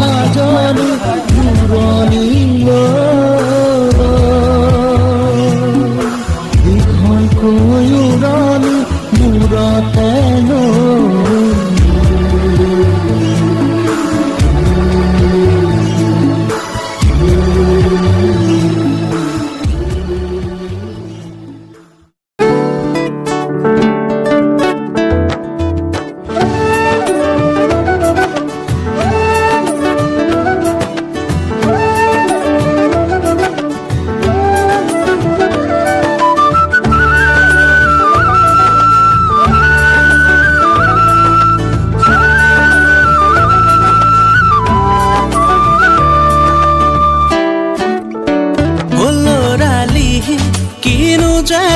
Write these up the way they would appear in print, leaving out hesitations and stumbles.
মাজনী দীঘলকৈ উৰণি মূৰতে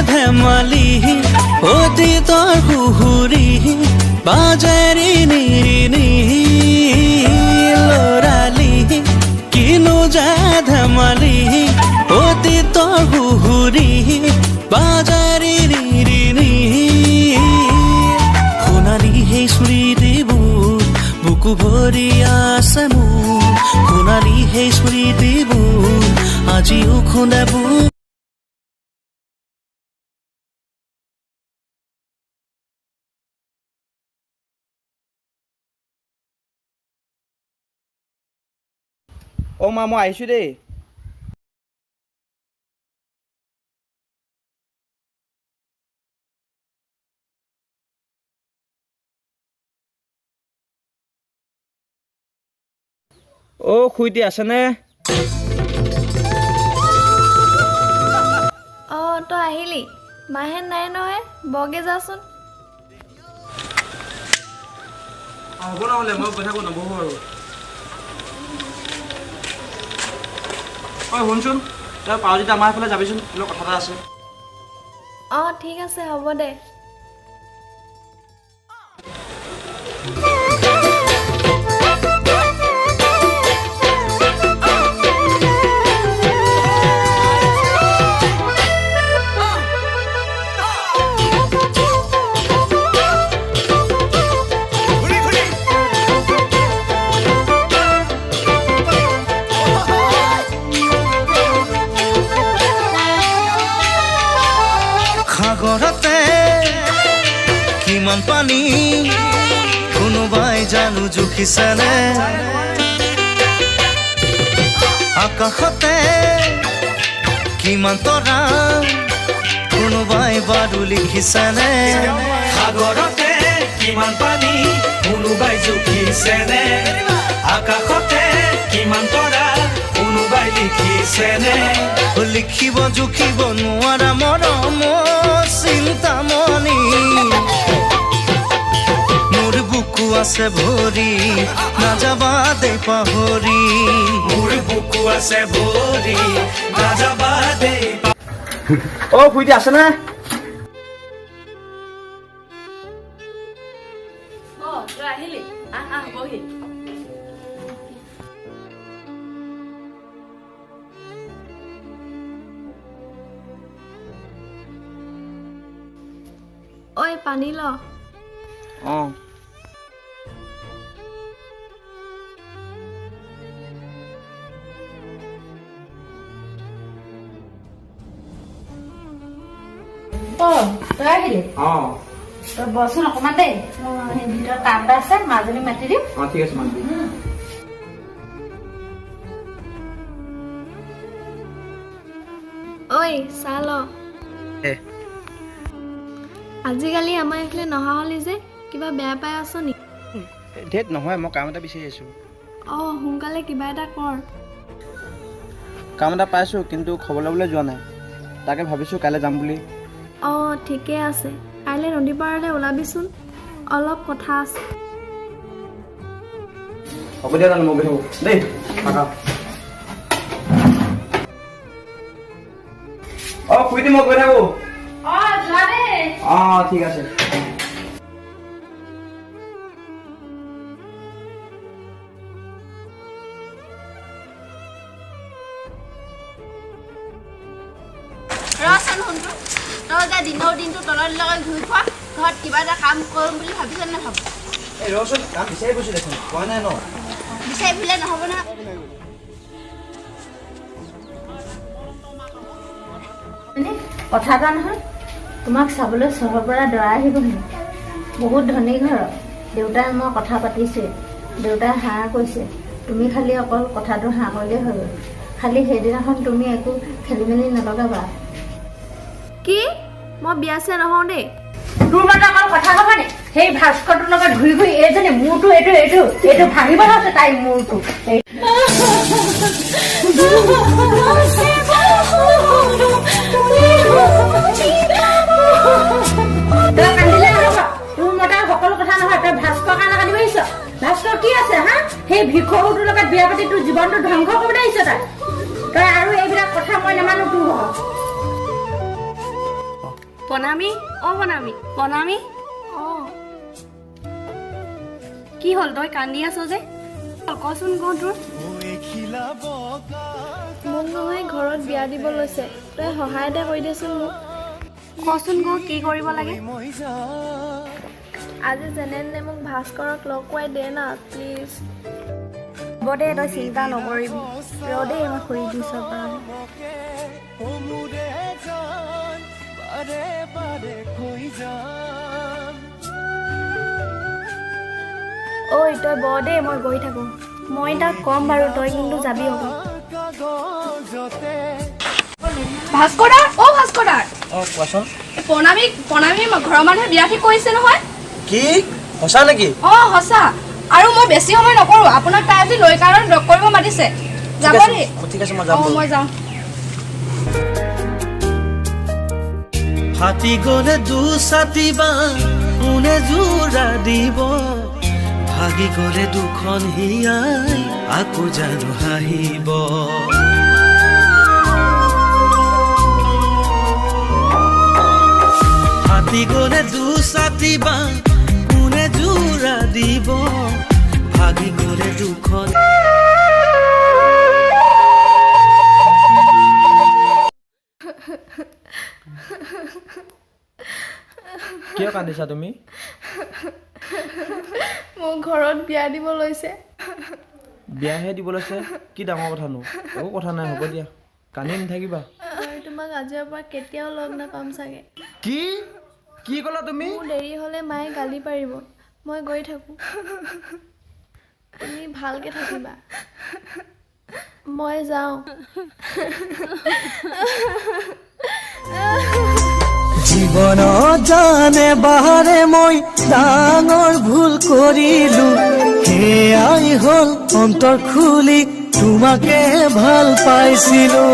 ধেমালি অতীতৰ সুহুৰি বাজাৰি নিৰিনি লৰালি কিনো যা ধেমালি অতীতৰ সুহুৰি বাজাৰি নিৰিনি সোণালী সেই স্মৃতিবোৰ বুকু ভৰি আছে মোৰ সোণালী সেই স্মৃতিবোৰ আজিও খুন্দে বুক অ' মা মই আহিছোঁ দেই অ' খুইটি আছেনে অঁ তই আহিলি মাহেন নাই নহয় বগে যাচোন হ'ব নহ'লে মই গৈ থাকোঁ নবহোঁ আৰু ঐ শুনচোন তই পাৰ যদি আমাৰ এইফালে যাবিচোন তোৰ কথা এটা আছে অঁ ঠিক আছে হ'ব দে সাগৰতে কিমান পানী কোনোবাই জানো জুখিছেনে আকাশতে কিমান তৰা কোনোবাই বাৰু লিখিছেনে সাগৰতে কিমান পানী কোনোবাই জুখিছেনে আকাশতে কিমান তৰা কোনোবাই লিখিছেনে লিখিব জুখিব নোৱাৰা মৰম চিন্তামণি মোৰ বুকু আছে ভৰি নাযাবা দেই পাহৰি মোৰ বুকু আছে ভৰি নাযাবা দেই অ' খুইটি আছেনে অঁ তই আহিলি আহ আহ বহি ঐ পানী ল অঁ তই আহিলি অঁ তই বচোন অকণমান দেই মোৰ ভিতৰত কাম এটা আছে মাজনী মাতি দিম অঁ ঠিক আছে মানবি ঐ চাহ ল আজিকালি আমাৰ এইফালে নহা হ'লি যে কিবা বেয়া পাই আছ নি ধেত নহয় মই কাম এটা বিচাৰি আছোঁ অঁ সোনকালে কিবা এটা কৰ কাম এটা পাইছোঁ কিন্তু খবৰ ল'বলৈ যোৱা নাই তাকে ভাবিছোঁ কাইলৈ যাম বুলি অঁ ঠিকে আছে কাইলৈ নদী পাৰলৈ ওলাবিচোন অলপ কথা আছে হ'ব দিয়া জানো মই গৈ থাকোঁ দেই থাকা অ' খুইটি মই গৈ থাকোঁ অঁ যোৱা দেই অঁ ঠিক আছে ৰচোন শুনটো তই যে দিনৰ দিনটো তলত লগাই ঘূৰি ফুৰা ঘৰত কিবা এটা কাম কৰিম বুলি ভাবিছ নে ভাব এই ৰচোন কাম বিচাৰি গৈছোঁ দেখোন পোৱা নাই ন বিচাৰি ফুৰিলে নহ'ব নহয়। মানে কথা এটা নহয়, তোমাক চাবলৈ চহৰৰ পৰা দৰা আহিব হেনো। বহুত ধনী ঘৰৰ। দেউতাই মই কথা পাতিছোৱে, দেউতাই হাঁ কৈছে। তুমি খালি অকল কথাটো হাঁ কৰিলেই হৈ গ'ল। খালি সেইদিনাখন তুমি একো খেলি মেলি নলগাবা। কি মই বিয়া চিয়া নহওঁ দেই। তোৰ মানে অকল কথা কবা নে? সেই ভাস্কৰটোৰ লগত ঘূৰি ঘূৰি এইজনী মূৰটো এইটো ভাঙিব আছে তাইৰ মূৰটো। তই কান্দিলে নহ'ব। তোৰ মতা সকলো কথা নহয়। তই ভাস্কৰ কাৰণে কান্দিব আহিছ? ভাস্কৰ কি আছে হা? সেই ভিক্ষুটোৰ লগত বিয়া পাতি তোৰ জীৱনটো ধ্বংস কৰিবলৈ আহিছ তই আৰু এইবিলাক কথা মই নামানো তোৰ ঘৰত। প্ৰণামী প্ৰণামী অঁ কি হ'ল তই কান্দি আছ যে? কচোন ক তোৰ। মোক নহয় ঘৰত বিয়া দিব লৈছে, তই সহায় এটা কৰি দেচোন মোক। কচোন ক কি কৰিব লাগে? আজি যেনে তেনে মোক ভাস্কৰক লগ পোৱাই দে না প্লিজ। হ'ব দে, তই চিন্তা নকৰিবি। ৰ দেই মই খুৰি দিছ পৰা। ঐ তই ব দেই, মই গৈ থাকোঁ। মই তাক ক'ম বাৰু, তই কিন্তু যাবি আকৌ। ভাস্কৰ দা, অ' ভাস্কৰ দা, কোৱাচোন। প্ৰণামী ঘৰৰ মানুহে বিয়া ঠিক কৰিছে নহয়। কি সঁচা নেকি? অঁ সঁচা। আৰু মই বেছি সময় নকৰোঁ, আপোনাক তাই আজি লৈ কাৰণ লগ কৰিব মাতিছে। যাব দেই। ঠিক আছে মই যাম। অঁ মই যাওঁ। ফাটি গ'লে দুছাতি বা কোনে জোৰা দিব, ভাগি গ'লে দুখন হিয়াই আকৌ জানো হাঁহিব। ফাটি গ'লে দুছাতি বা কোনে জোৰা দিব, ভাগি গ'লে দুখন। কিয় কান্দিছা তুমি? মোক ঘৰত বিয়া দিব লৈছে। বিয়াহে দিব লৈছে? কি ডাঙৰ কথানো? একো কথা নাই, হ'ব দিয়া, কান্দি নাথাকিবা। মই তোমাক আজিৰ পৰা কেতিয়াও লগ নাপাম চাগে। কি কি ক'লা তুমি? মোৰ দেৰি হ'লে মায়ে গালি পাৰিব। মই গৈ থাকোঁ, তুমি ভালকৈ থাকিবা। মই যাওঁ। জীৱনত জানে বাহাৰে মই ডাঙৰ ভুল কৰিলো, সেয়াই হ'ল অন্তৰ খুলি তোমাকে ভাল পাইছিলো।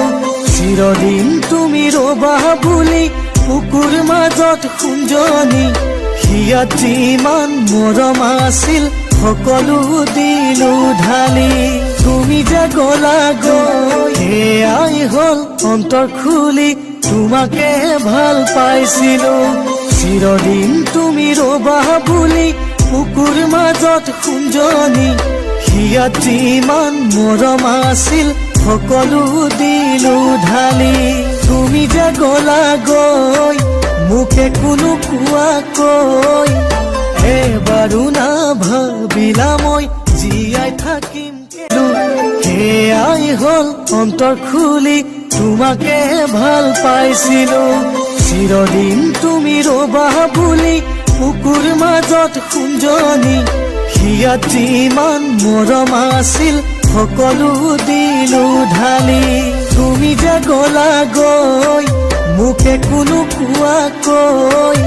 চিৰদিন তুমি ৰবা বুলি বুকুৰ মাজত খুঞ্জনি, হিয়াত যিমান মৰম আছিল সকলো দিলো ঢালি। তুমি যে গলা গৈ, সেয়াই হ'ল অন্তৰ খুলি তোমাকে ভাল পাইছিলো। চিৰদিন তুমি ৰবা বুলি বুকুৰ মাজত খুঞ্জনি, হিয়াত যিমান মৰম আছিল সকলো দিলো ঢালি। তুমি যে গলা গৈ, মোকে কোনো কোৱাকৈ, এবাৰো নাভাবিলা মই জীয়াই থাকিম। সেয়াই হ'ল অন্তৰ খুলি তোমাকে ভাল পাইছিলো। চিৰদিন তুমি ৰবা বুলি বুকুৰ মাজত খুঞ্জনি, হিয়াত যিমান মৰম আছিল সকলো দিলো ঢালি। তুমি যে গলা গৈ, মোকে কোনো কোৱাকৈ,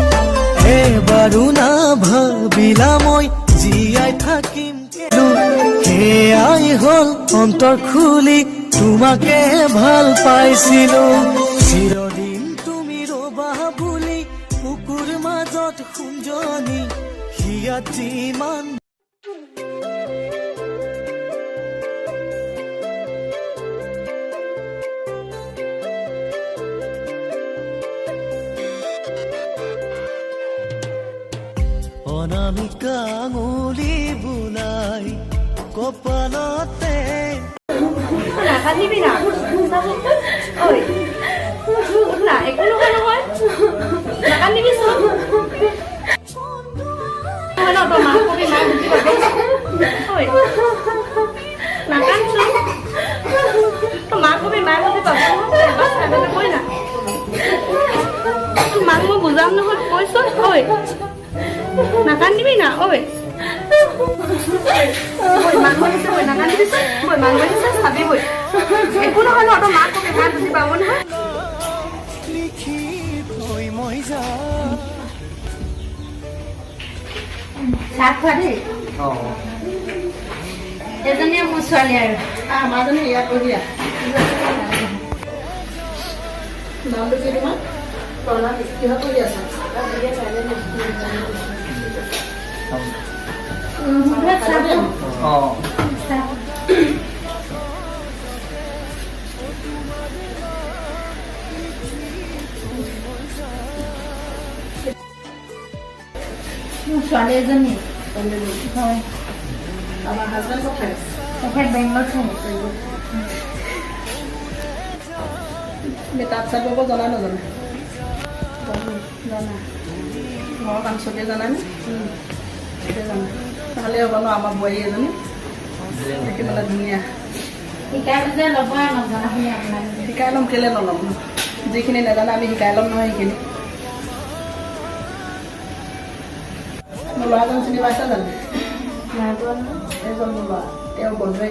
এবাৰো নাভাবিলা মই জীয়াই থাকিম। সেয়াই হ'ল অন্তৰ খুলি তোমাকে ভাল পাইছিলো। চিৰদিন তুমি ৰবা বুলি বুকুৰ মাজত খুঞ্জনি, হিয়াত যিমান। অনামিকা আঙুলি বুলাই কপালতে। নাকান্দিবি না। ঐ উঠ না, একো নহয় নহয়, নাকান্দিবি চোন। নহয় ন, তই মাক কবি, মাক বুজি পাব। ঐ মায়ে বুজি পাব এবাৰ চাইডতে কৈ না মাক মই বুজাম নহয় কৈছ ঐ নাকান্দিবি না ঐ মাক গৈছে ঐ নাকান্দিবি ঐ মাক গৈছে চাবি ঐ একো নহয় ন তই মাক কবি মাক বুজি পাব নহয় চাহ খোৱা দেই এজনীয়ে মোৰ ছোৱালী আৰু আমাৰজনী ইয়াত পঢ়িয়া নামটো কি তোমাৰ প্ৰণামী কিহত পঢ়ি আছা মোৰ ছোৱালী এজনী হয় আমাৰ হাজবেণ্ড ক'ত থাকে তেখেত বেংগলত থাকে তাঁত চাত বব জনা নজনা জানা ঘৰৰ কাম চবেই জানানে জানা ভালেই হ'ব ন আমাৰ বোৱাৰী এজনী একেবাৰে ধুনীয়া শিকাই যে ল'ব আৰু নজনাখিনি আপোনাক শিকাই ল'ম কেলৈ নল'ম ন যিখিনি নাজানে আমি শিকাই ল'ম নহয় সেইখিনি মোৰ ল'ৰাজন চিনি পাইছা জানো এজন মোৰ ল'ৰা তেওঁৰ বন্ধুৱে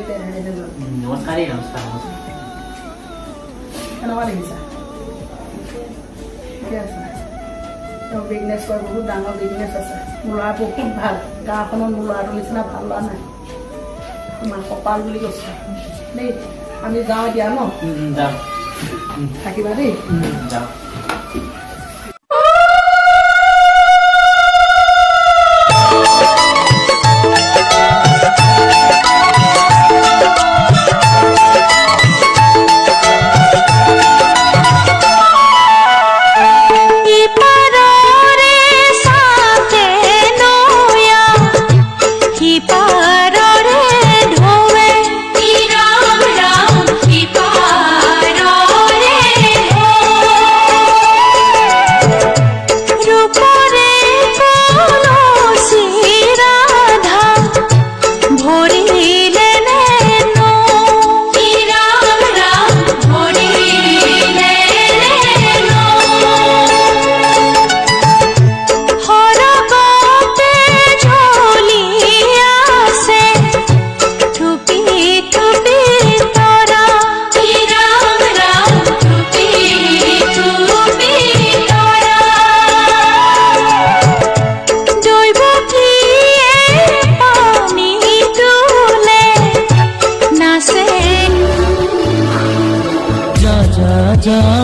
নমস্কাৰেই নমস্কাৰ কেনেকুৱা দেখিছা ঠিকে আছে তেওঁ বিজনেছ কৰে বহুত ডাঙৰ বিজনেছ আছে মোৰ ল'ৰা বহুত ভাল গাঁওখনত মোৰ ল'ৰাটোৰ নিচিনা ভাল ল'ৰা নাই আমাৰ কপাল বুলি কৈছে দেই আমি যাওঁ এতিয়া ন যাম থাকিবা দেই যাম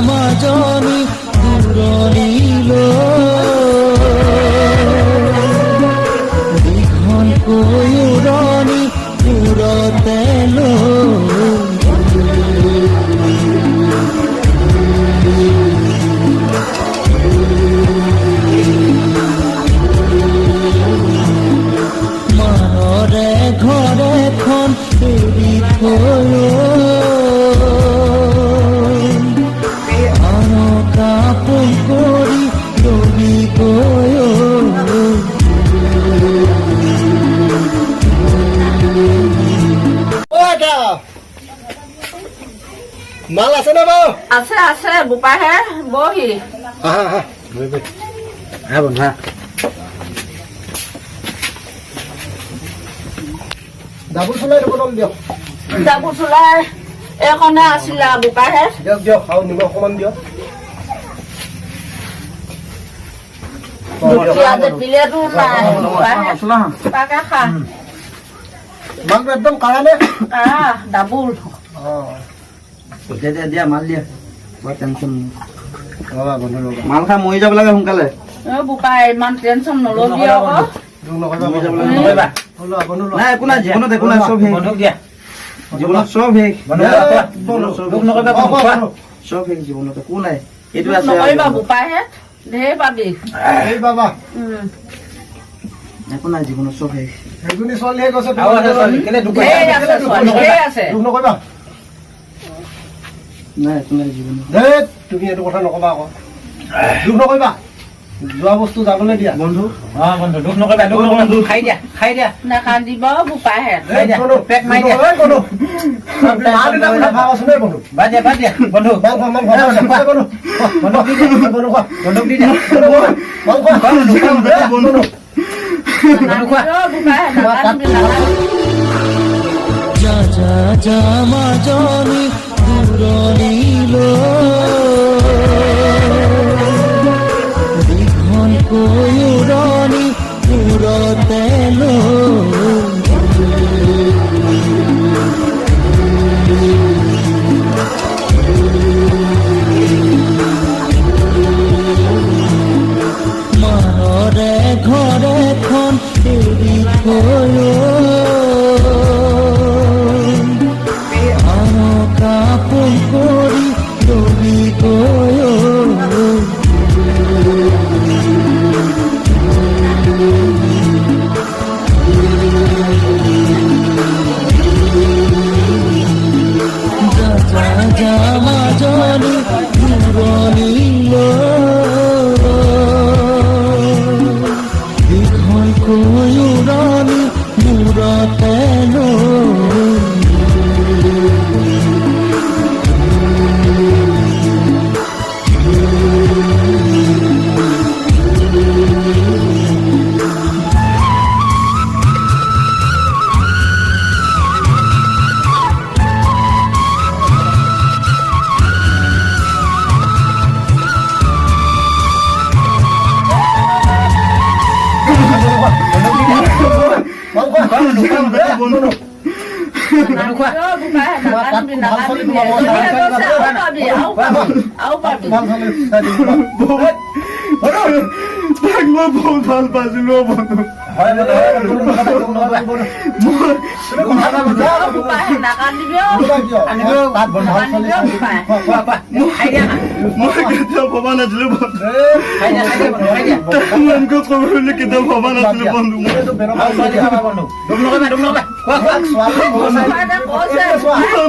মাজনী দূৰণিলৈ দীঘলকৈ উৰণি দূৰতে মানৰে ঘৰ এখন এৰি থৈ কাপোৰ কৰি দৌৰি গৈ মাল আছে নে বাৰু আছে আছে বোপাহে বহি বন্ধু ডাবুল চুলাই বটল দিয়ক ডাবুল চুলাই এইখনে আছিলে বোপাহে দিয়ক দিয়ক আৰু নিমখ অকণমান দিয়ক দিলেতো নাই বোপাহে তাকে খা মালটো একদম কাঢ়া নে ডাবুল দিয়া মাল দিয়া বৰ টেনশ্যন মাল খাই মৰি যাব লাগে সোনকালে বোপাই ইমান টেনশ্যন নলবি আকৌ নাই একো নাই জীৱনত একো নাই চব জীৱনত চব শেষ চব শেষ জীৱনত একো নাই এইটো আছে নকৰিবা বোপাহে ঢেৰ পাবি একো নাই জীৱনত চব শেষ সেইজনী ছোৱালীহে কৈছে ঢেৰ আছে ছোৱালী ঢেৰ আছে দুখ নকৰিবা নাই একো নাই জীৱনত ধেত তুমি এইটো কথা নকবা আকৌ দুখ নকৰিবা যোৱা বস্তু যাবলৈ দিয়া বন্ধু বন্ধু দুখ নকৰিবা দুখ নকৰিবা খাই দিয়া নাকান্দিব বোপাহে পেক মাৰি দিয়া বাদ দিয়া বন্ধু বন্ধুক দি দিয়া যা যা যা মাজনী দূৰণিলৈ দীঘল কৈৰণি দূৰতে মাৰৰে ঘৰখন এৰি থৈ কাপোৰ কৰি দৌৰি গৈ যা যা যা মাজনী দূৰণিলৈ দীঘল কৈৰণি মূৰতে মই বহুত ভাল পাইছিলো বন্ধু মই কেতিয়াও ভবা নাছিলো এনেকৈ কৰো বুলি কেতিয়াও ভবা নাছিলো বন্ধু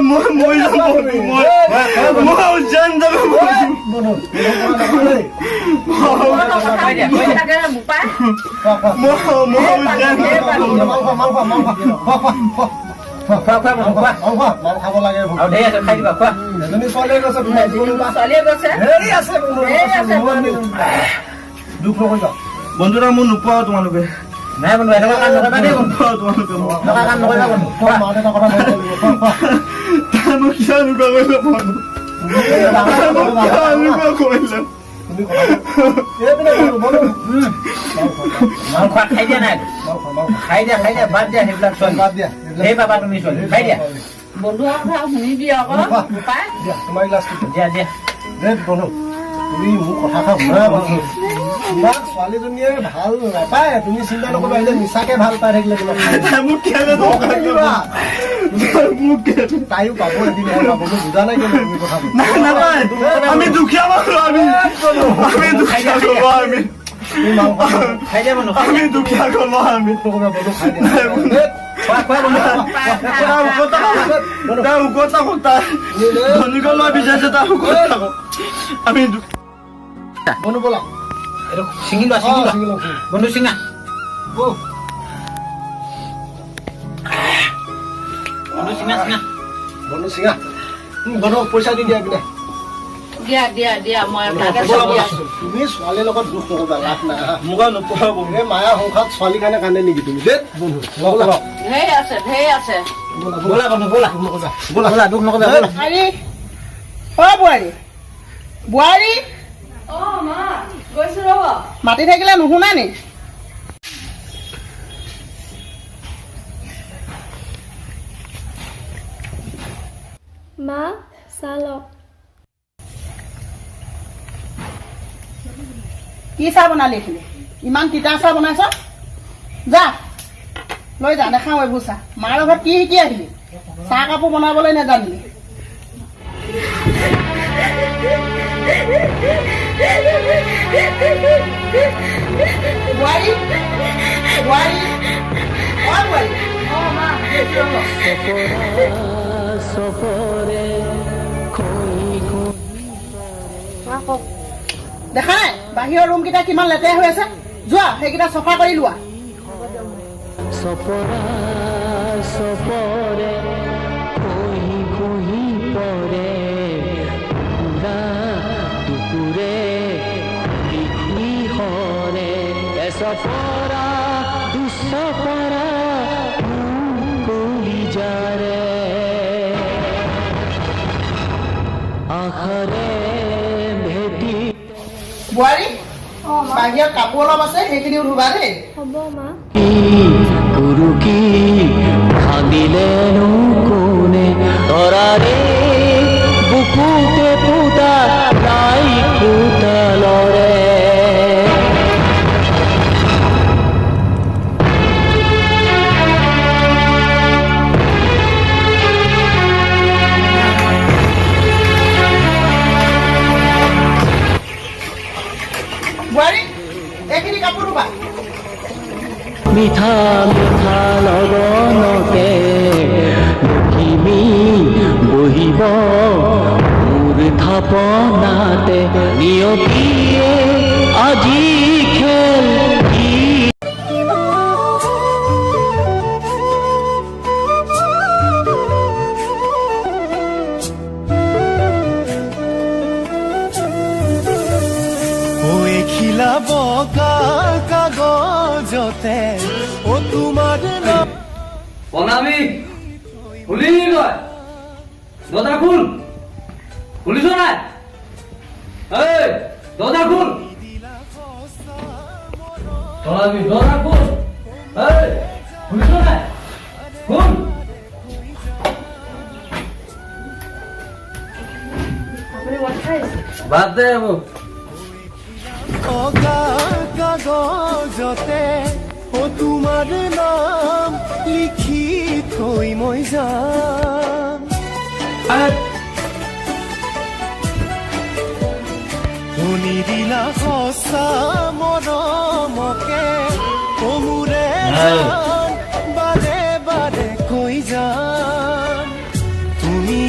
মই মৰি যাম মই জান যাব খাব লাগে দুখ নকৰিবা বন্ধুৰা মোৰ নোপোৱা তোমালোকে নাই বন্ধু এনেকুৱা কাম নকৰিবা দেই বন্ধু তোমালোকে এনেকুৱা কাম নকৰিবা বন্ধু মা দেউতাৰ কথা মই কৰিলে খাই দিয়া নাই খাই দিয়া বাদ দিয়া সেইবিলাক চল বাদ দিয়া সেই পাবা তুমি চল খাই দিয়া বন্ধুৰ কথা শুনিবি আকৌ বোপাই তোমাৰ গ্লাছটো দিয়া বন্ধু তুমি মোৰ কথা শুনা বন্ধু তোমাক ছোৱালীজনীয়ে ভাল নাপায় তুমি চিন্তা নকৰিবা আহিলে মিছাকে ভাল পাই থাকিলে তাইও পাব এদিন বন্ধু বুজা নাই কিন্তু তুমি কথা আমি দুখীয়া মানুহ খাই দিয়া বন্ধু আমি দুখীয়া গলো আমি বন্ধু খাই দিয়া আমি বন্ধু বলা চিঙি লোৱা বন্ধু চিঙা বন্ধু চিঙা বন্ধু পইচা দি দিয়া পিনে দিয়া মই তুমি ছোৱালীৰ লগত দুখ নকৰিবা লাভ নাই মোক নোপোৱা এই মায়া সংসাৰত ছোৱালী কাৰণে কান্দে নেকি তুমি দেই বন্ধু ঢেৰ আছে ব'লা বন্ধু ব'লা দুখ নকৰিবা বোৱাৰী মাতি থাকিলে নুশুনা নি মা চাহ লওক কি চাহ বনালি এইখিনি ইমান তিতা চাহ বনাইছ যা লৈ যা নাখাওঁ এইবোৰ চাহ মাৰ ঘৰত কি শিকি আহিলি চাহ কাপোৰ বনাবলৈ নাজানিলি বোৱাৰী দেখা নাই বাহিৰৰ ৰুম কেইটা কিমান লেতেৰা হৈ আছে যোৱা সেইকেইটা চফা কৰি লোৱা সপৰে সপৰা দুচপৰা কলি যাৰে আশাৰে ভেটি বোৱাৰী বাহিৰত কাপোৰ অলপ আছে সেইখিনিও ধুবা দেই হ'ব মা গুৰু কি খান্দিলেনো কোনে তৰাৰে বুকুতে পুতা নাই পুতালৰে বোৱাৰী এইখিনি কাপোৰ ধুবা মিঠা মিঠা লগনতে লখিমী বহিব মোৰ থাপনাতে নিয়তিয়ে আজি খেল খিলা বগা কাগজতে ও তোমাৰ নাম প্ৰণামী খুলি গৈ দৰ্জা খোল খুলিছ নাই এই দৰ্জা খোল প্ৰণামী দৰ্জা খোল এই খুলিছ নাই খোল বাদ দে মোক বগা কাগজতে ও তোমাৰ নাম লিখি থৈ মই যাম শুনি দিলা সঁচা মৰমকে ও মোৰে জান বাৰে বাৰে কৈ যাম তুমি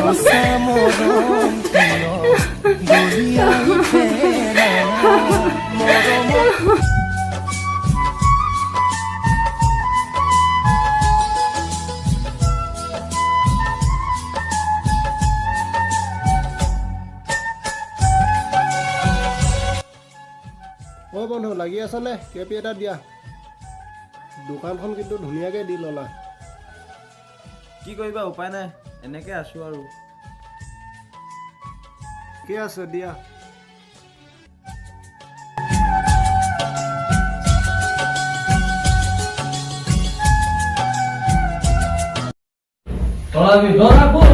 সঁচা মৰম প্ৰিয় দলিয়াই পেলালা মৰম অ' বন্ধু লাগি আছনে কেপি এটা দিয়া দোকানখন কিন্তু ধুনীয়াকৈ দি ল'লা কি কৰিবা উপায় নাই এনেকৈ আছোঁ আৰু ঠিকে আছে দিয়া প্ৰণামী দৰ্জা খোল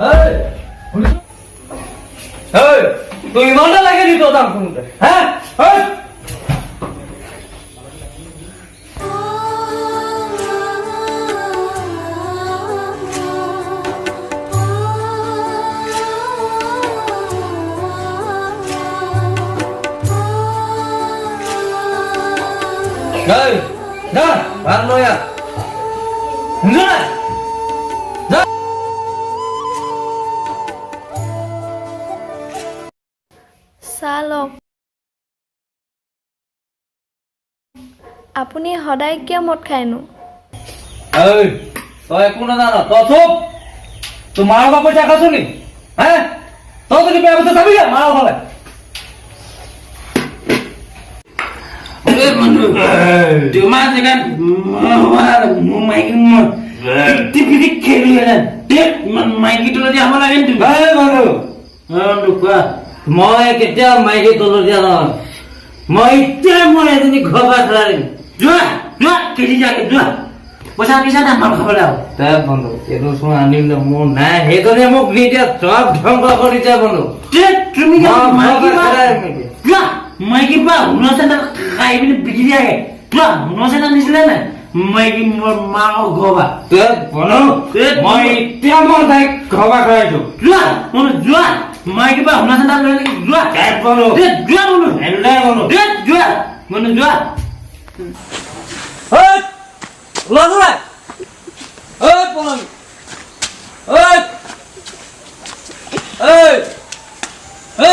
এই খুলিছ এই তুই ইমানটা লাগে নি দৰ্জা খোলোতে হে এই Đây, đây, bạn ơi à. Đứng lại. Đây. চাহ লওক আপুনি সদায় কিয় মদ খায়নো Ê, tôi cũng đã ra to thuốc. Tôi máu vào cái cha xuống đi. Hả? Tôi đi về tôi sabía, máu vào lại. Điều mà thì kan mày খেলি মাইকী তলতীয়া হ'ব লাগে মই কেতিয়া মাইকী তলতীয়া নহয় মই এতিয়া মই এজনী ঘৰ পৰা খেলাৰিম যোৱা যোৱা কেজি যাকে যোৱা পইচা পিছা দাম খাবলৈ আৰু তাৰ বন্ধু এইটো চোন আনিম দে মোৰ নাই সেইজনে মোক এতিয়া চব ধ্বংস কৰি দিয়া বন্ধু তুমি যোৱা মাইকী পা 19 খাই পিনে বিকি দিয়াগে যোৱা 19 নিছিলে নাই মাইকী মোৰ মাও ঘবা বন্ধু মই এতিয়া মই তাইক ঘবা খাইছো যোৱা বন্ধু যোৱা মাইকী পা 19 লৈ যোৱা বন্ধু যোৱা বন্ধু হেল্লাই বন্ধু যোৱা বন্ধু যোৱা ঐ লজলা ঐ পলং ঐ ঐ ঐ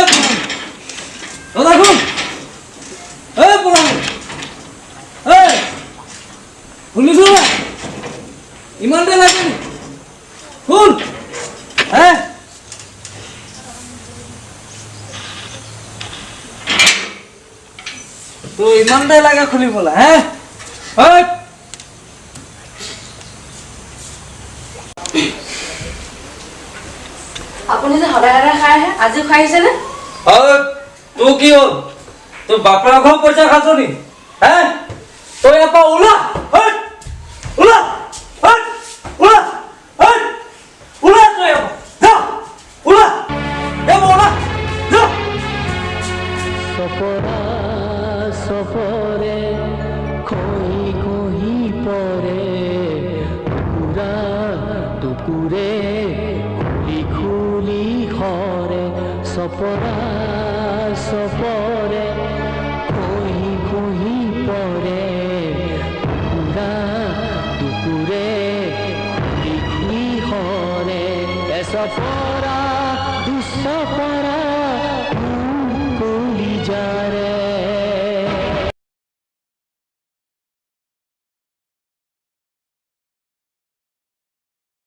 পলং লজলা ইমানটা লাগে নি শুন হে তো ইমানটাই লাগে খুলিবলৈ হে হয় আপুনি যে সদায় সদায় খাই আহে আজিও খাই আহিছেনে হয় তোৰ কি হ'ল তোৰ বাপৰ ঘৰ পইচা খাইছ নি হে তই ইয়াৰ পৰা ওলা হয় ওলা হয় ওলা হয় ওলা তই ইয়াৰ পৰা যা ওলা ইয়াৰ পৰা ওলা যা সপৰা সপৰে খহি খহি পৰে টুকুৰা টুকুৰে খুলি খুলি সৰে সপৰা সপৰে খহি খহি পৰে টুকুৰা টুকুৰে খুলি খুলি সৰে এসপৰা দুসপৰা